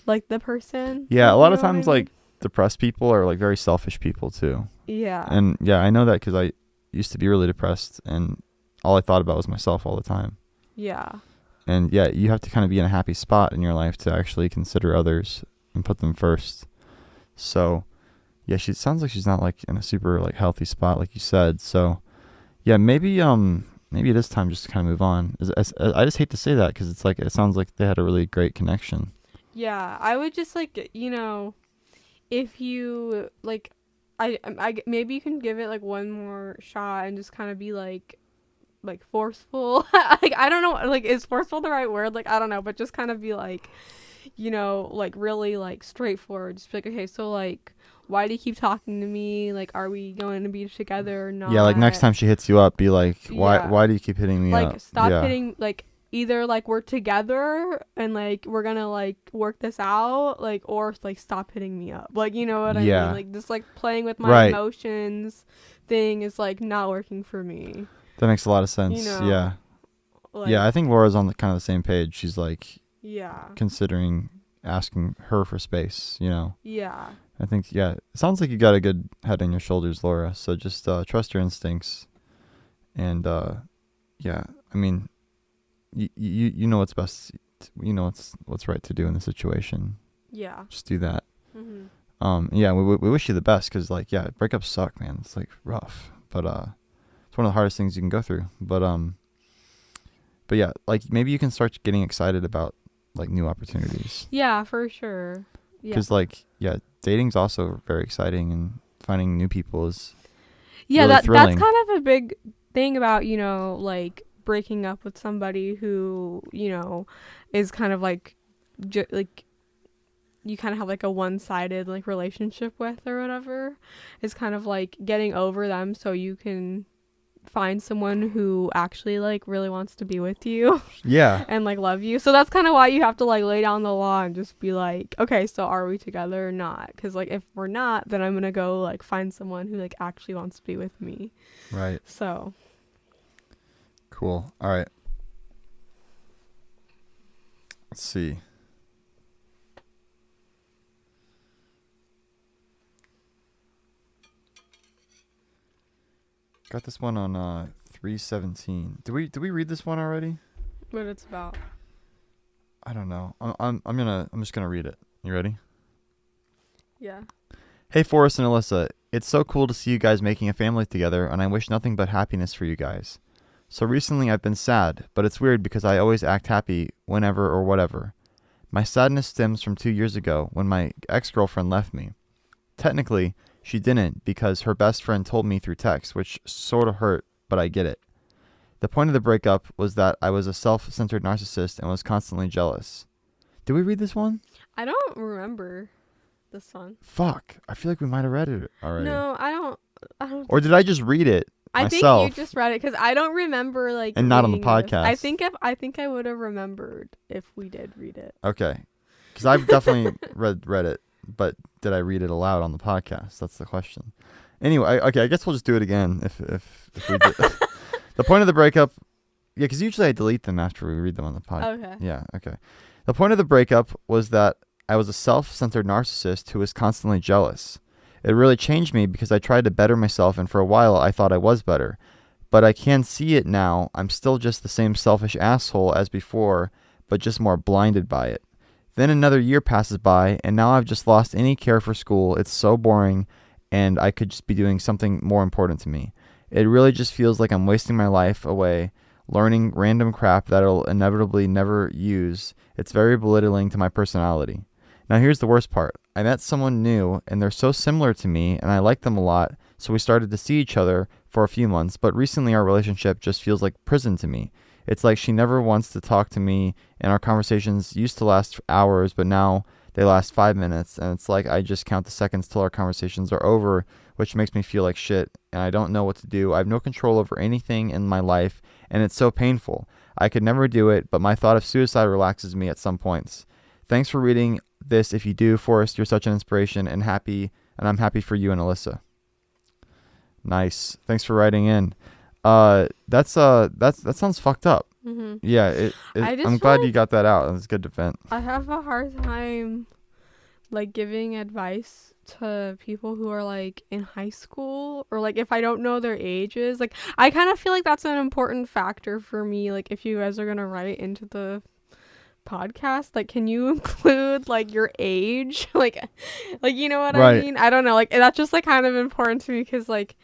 like the person.
Yeah,
like,
a lot
you
of
know what I
times
mean?
like depressed people are like very selfish people too.
Yeah.
And yeah, I know that because I used to be really depressed and all I thought about was myself all the time.
Yeah.
And yeah, you have to kind of be in a happy spot in your life to actually consider others and put them first. So yeah, she sounds like she's not like in a super like healthy spot like you said. So yeah, maybe it is time just to kind of move on. I just hate to say that because it's like it sounds like they had a really great connection.
Yeah, I would just like, if you like I maybe you can give it like one more shot and just kind of be like forceful. Like I don't know, like is forceful the right word? Like I don't know, but just kind of be like, like really like straightforward. Just be like, okay, so like why do you keep talking to me? Like are we going to be together or not?
Yeah, like next time she hits you up, be like,
Yeah.
why do you keep hitting me up?
Like stop
Yeah.
hitting, like either like we're together and like we're gonna like work this out, like or like stop hitting me up. Like you know what I
Yeah.
mean? Like just like playing with my
Right.
emotions thing is like not working for me.
That makes a lot of sense. Yeah.
Like,
Yeah, I think Laura's on the kind of the same page. She's like
yeah.
considering asking her for space,
Yeah.
I think, yeah, it sounds like you got a good head on your shoulders, Laura. So just trust your instincts. And yeah, I mean, you know what's best. You know what's right to do in the situation.
Yeah.
Just do that.
Mm-hmm.
Yeah, we wish you the best because, like, yeah, breakups suck, man. It's like rough, but it's one of the hardest things you can go through. But yeah, like maybe you can start getting excited about like new opportunities.
Yeah, for sure. Yeah.
Because like, yeah, dating's also very exciting, and finding new people is
Yeah,
really
that's
thrilling.
kind of a big thing about, like breaking up with somebody who, is kind of like like you kind of have like a one-sided like relationship with or whatever. Is kind of like getting over them so you can find someone who actually like really wants to be with you
Yeah.
and like love you. So that's kind of why you have to like lay down the law and just be like, okay, so are we together or not? Because like if we're not, then I'm gonna go like find someone who like actually wants to be with me.
Right.
So
Cool. All right. Let's see. Got this one on 317. Did we read this one already?
what it's about.
I don't know. I'm just gonna read it. You ready?
Yeah.
Hey Forrest and Alyssa, it's so cool to see you guys making a family together, and I wish nothing but happiness for you guys. So recently I've been sad, but it's weird because I always act happy whenever or whatever. My sadness stems from 2 years ago when my ex-girlfriend left me. Technically, she didn't because her best friend told me through text, which sort of hurt, but I get it. The point of the breakup was that I was a self-centered narcissist and was constantly jealous. Did we read this one?
I don't remember this one.
Fuck. I feel like we might have read it already.
No, I don't.
Or did I just read it
I
myself?
think you just read it because I don't remember like.
And not on the
reading this.
podcast.
I think I would have remembered if we did read it.
Okay. Because I've definitely read it, but did I read it aloud on the podcast? That's the question. Anyway, okay, I guess we'll just do it again if we do. The point of the breakup, yeah, because usually I delete them after we read them on the pod.
Okay.
Yeah, okay. The point of the breakup was that I was a self-centered narcissist who was constantly jealous. It really changed me because I tried to better myself, and for a while I thought I was better. But I can see it now. I'm still just the same selfish asshole as before, but just more blinded by it. Then another year passes by, and now I've just lost any care for school. It's so boring, and I could just be doing something more important to me. It really just feels like I'm wasting my life away learning random crap that I'll inevitably never use. It's very belittling to my personality. Now here's the worst part. I met someone new, and they're so similar to me, and I like them a lot, so we started to see each other for a few months, but recently our relationship just feels like prison to me. It's like she never wants to talk to me, and our conversations used to last hours, but now they last 5 minutes, and it's like I just count the seconds till our conversations are over, which makes me feel like shit, and I don't know what to do. I have no control over anything in my life, and it's so painful. I could never do it, but my thought of suicide relaxes me at some points. Thanks for reading this. If you do, Forrest, you're such an inspiration, and I'm happy for you and Alyssa. Nice. Thanks for writing in. That sounds fucked up.
Mm-hmm.
Yeah, I'm glad you got that out. It's good to vent.
I have a hard time like giving advice to people who are like in high school, or like if I don't know their ages. Like I kind of feel like that's an important factor for me. Like if you guys are gonna write into the podcast, like can you include like your age? like you know what
Right.
I mean? I don't know. Like that's just like kind of important to me because like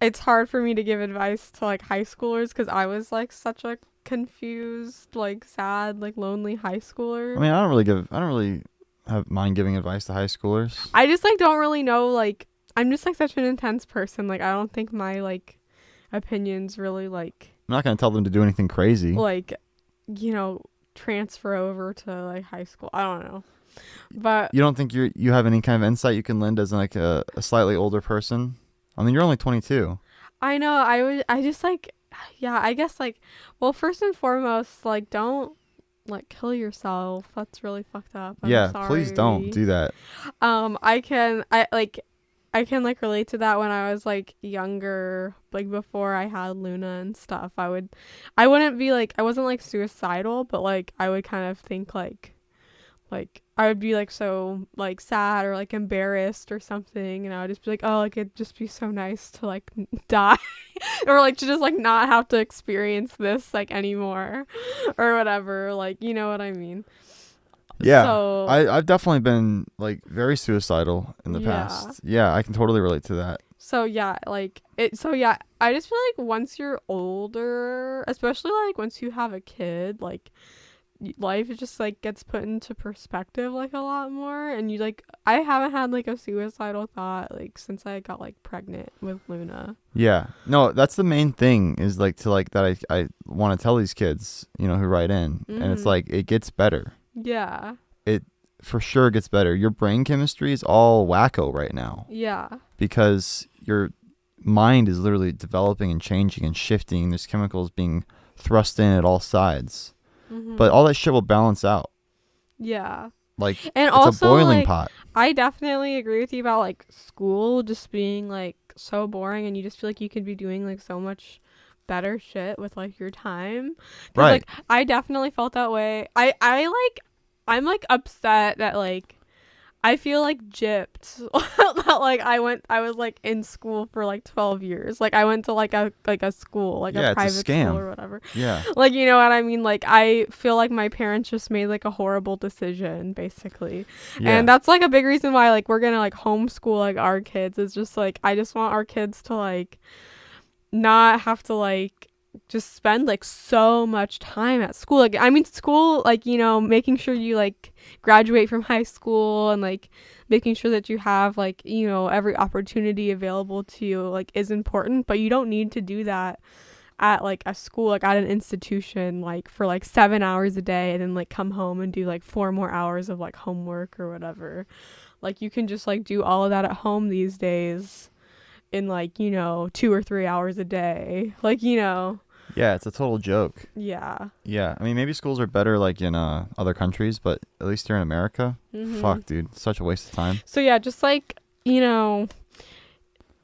it's hard for me to give advice to like high schoolers because I was like such a confused, like sad, like lonely high schooler.
I mean, I don't really have mind giving advice to high schoolers.
I just like don't really know, like I'm just like such an intense person. Like I don't think my like opinions really like
I'm not gonna tell them to do anything crazy.
like, you know, transfer over to like high school. I don't know. But
You don't think you have any kind of insight you can lend as like a slightly older person? I mean, you're only 22.
I know I just like, yeah, I guess like, well, first and foremost, like don't like kill yourself. That's really fucked up. I'm sorry.
Please don't do that.
I can like relate to that when I was like younger, like before I had Luna and stuff. I wouldn't be like, I wasn't like suicidal, but like I would kind of think like I would be like so like sad or like embarrassed or something, and I would just be like, oh, like it'd just be so nice to like die or like to just like not have to experience this like anymore or whatever, like you know what I mean.
Yeah,
so,
I've definitely been like very suicidal in the past. Yeah, I can totally relate to that.
So yeah, like it. So yeah, I just feel like once you're older, especially like once you have a kid, like life just like gets put into perspective like a lot more, and you like, I haven't had like a suicidal thought like since I got like pregnant with Luna.
Yeah, no, that's the main thing is like to like that I want to tell these kids, you know, who write in, and it's like it gets better.
Yeah.
It for sure gets better. Your brain chemistry is all wacko right now.
Yeah.
Because your mind is literally developing and changing and shifting. There's chemicals being thrust in at all sides.
Mm-hmm.
But all that shit will balance out.
Yeah.
Like,
and
it's
also,
a boiling
like,
pot.
I definitely agree with you about like school just being like so boring, and you just feel like you could be doing like so much better shit with like your time.
Right.
Like I definitely felt that way. I'm like upset that like I feel like gypped that like I was like in school for like 12 years. Like I went to like a school, like a private school or whatever.
Yeah.
Like, you know what I mean? Like I feel like my parents just made like a horrible decision basically. Yeah. And that's like a big reason why like we're going to like homeschool like our kids. Is just like I just want our kids to like not have to like just spend like so much time at school. Like I mean school, like, you know, making sure you like graduate from high school and like making sure that you have like, you know, every opportunity available to you like is important, but you don't need to do that at like a school, like at an institution, like for like 7 hours a day and then like come home and do like 4 more hours of like homework or whatever. Like you can just like do all of that at home these days in like, you know, 2 or 3 hours a day. Like, you know.
Yeah, it's a total joke.
Yeah.
Yeah. I mean, maybe schools are better like in other countries, but at least here in America, fuck, dude, such a waste of time.
So yeah, just like, you know,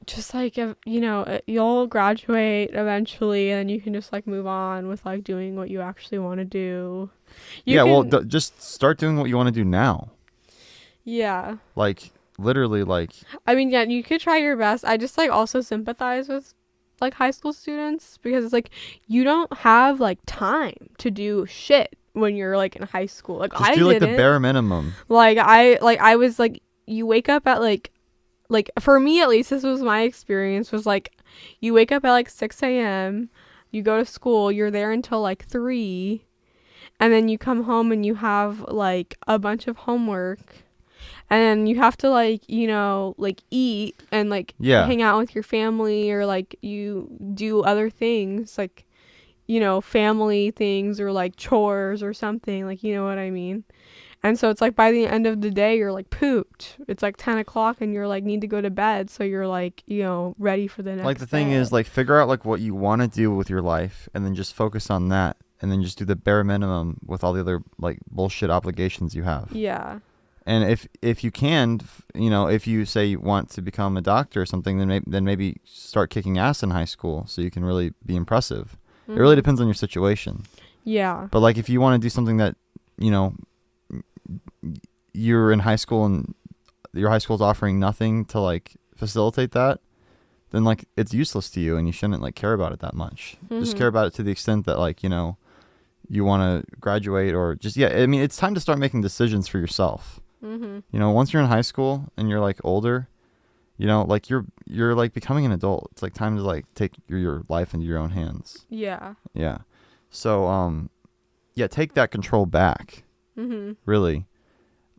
just like, if, you know, you'll graduate eventually and you can just like move on with like doing what you actually want to do.
Just start doing what you want to do now.
Yeah.
Like, literally, like...
I mean, yeah, you could try your best. I just like also sympathize with like high school students because it's like you don't have like time to do shit when you're like in high school. Like
just do like the bare minimum.
Like I was like, you wake up at like for me at least, this was my experience, was like you wake up at like 6 a.m, you go to school, you're there until like 3, and then you come home and you have like a bunch of homework, and then you have to like, you know, like eat and like hang out with your family, or like you do other things like, you know, family things or like chores or something, like, you know what I mean? And so it's like by the end of the day, you're like pooped. It's like 10 o'clock and you're like need to go to bed. So you're like, you know, ready for the next
Like the thing is like figure out like what you want to do with your life and then just focus on that. And then just do the bare minimum with all the other like bullshit obligations you have.
Yeah.
And if you can, you know, if you say you want to become a doctor or something, then maybe start kicking ass in high school so you can really be impressive. Mm-hmm. It really depends on your situation.
Yeah.
But like if you want to do something that, you know, you're in high school and your high school's offering nothing to like facilitate that, then like it's useless to you and you shouldn't like care about it that much. Mm-hmm. Just care about it to the extent that like, you know, you want to graduate or just, I mean, it's time to start making decisions for yourself. Mm-hmm. You know, once you're in high school and you're like older, you know, like you're like becoming an adult. It's like time to like take your life into your own hands.
Yeah.
Yeah. So, take that control back. Mm-hmm. Really.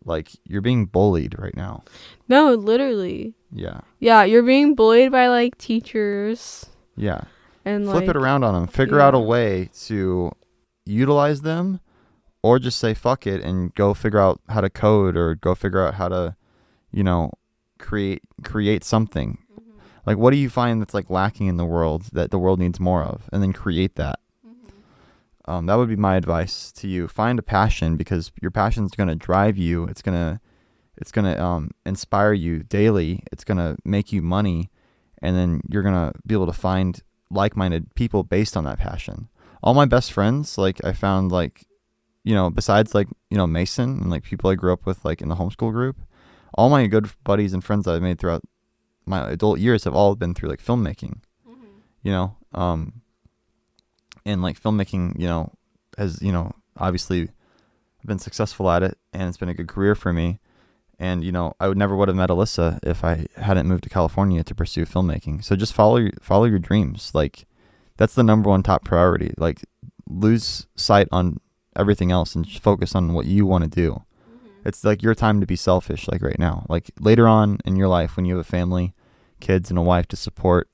Like you're being bullied right now.
No, literally.
Yeah.
Yeah. You're being bullied by like teachers.
Yeah.
And
flip it around on them. Figure out a way to utilize them, or just say fuck it and go figure out how to code or go figure out how to, you know, create something. Mm-hmm. Like what do you find that's like lacking in the world that the world needs more of, and then create that. Mm-hmm. That would be my advice to you. Find a passion, because your passion is going to drive you. It's going to inspire you daily. It's going to make you money, and then you're going to be able to find like-minded people based on that passion. All my best friends, like I found like, you know, besides like, you know, Mason and like people I grew up with like in the homeschool group, all my good buddies and friends that I've made throughout my adult years have all been through like filmmaking. Mm-hmm. You know, and like filmmaking, you know, has, you know, obviously been successful at it, and it's been a good career for me. And, you know, I would have met Alyssa if I hadn't moved to California to pursue filmmaking. So just follow your dreams. Like that's the number one top priority. Like lose sight on everything else and just focus on what you want to do. Mm-hmm. It's like your time to be selfish, like right now. Like later on in your life when you have a family, kids and a wife to support,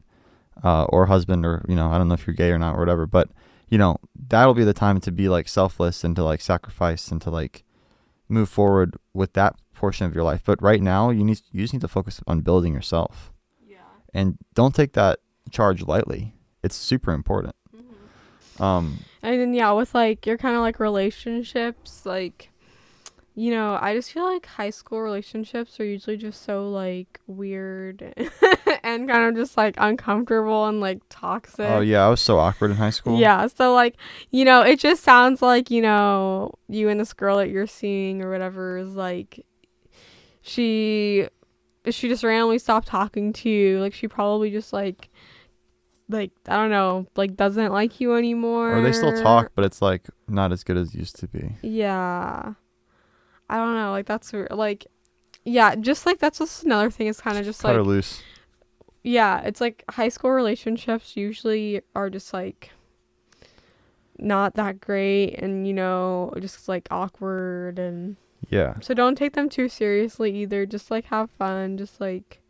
or husband, or, you know, I don't know if you're gay or not or whatever, but, you know, that'll be the time to be like selfless and to like sacrifice and to like move forward with that portion of your life. But right now you just need to focus on building yourself. Yeah. And don't take that charge lightly. It's super important. Mm-hmm.
And then with like your kind of like relationships, like, you know, I just feel like high school relationships are usually just so like weird and kind of just like uncomfortable and like toxic.
Oh yeah, I was so awkward in high school.
Yeah, so like, you know, it just sounds like, you know, you and this girl that you're seeing or whatever is like, she just randomly stopped talking to you. Like she probably just like I don't know, like doesn't like you anymore.
Or they still talk, but it's like not as good as it used to be.
Yeah. I don't know, like that's like, yeah, just like that's just another thing. It's kind of just
cut
like
her loose.
Yeah, it's like high school relationships usually are just like not that great, and, you know, just like awkward, and so don't take them too seriously either. Just like have fun, just like,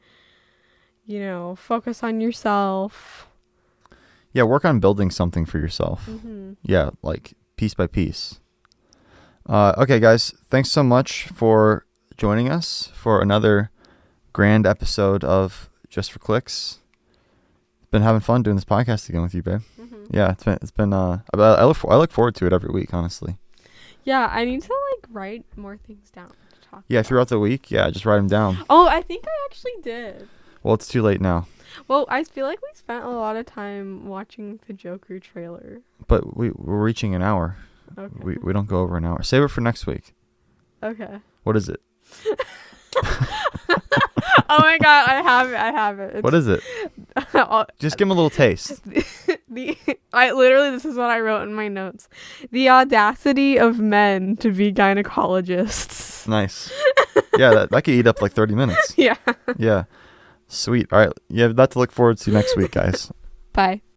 you know, focus on yourself.
Yeah, work on building something for yourself. Mm-hmm. Yeah, like piece by piece. Okay, guys, thanks so much for joining us for another grand episode of Just for Clicks. Been having fun doing this podcast again with you, babe. Mm-hmm. Yeah, it's been I look forward to it every week, honestly.
Yeah, I need to like write more things down to talk about.
Throughout the week, just write them down.
Oh, I think I actually did.
Well, it's too late now.
Well, I feel like we spent a lot of time watching the Joker trailer.
But we're reaching an hour.
Okay.
We don't go over an hour. Save it for next week.
Okay.
What is it?
Oh my god, I have it.
What is it? Just give him a little taste.
Literally, this is what I wrote in my notes. The audacity of men to be gynecologists.
Nice. Yeah, that could eat up like 30 minutes.
Yeah.
Yeah. Sweet. All right. You have that to look forward to next week, guys.
Bye.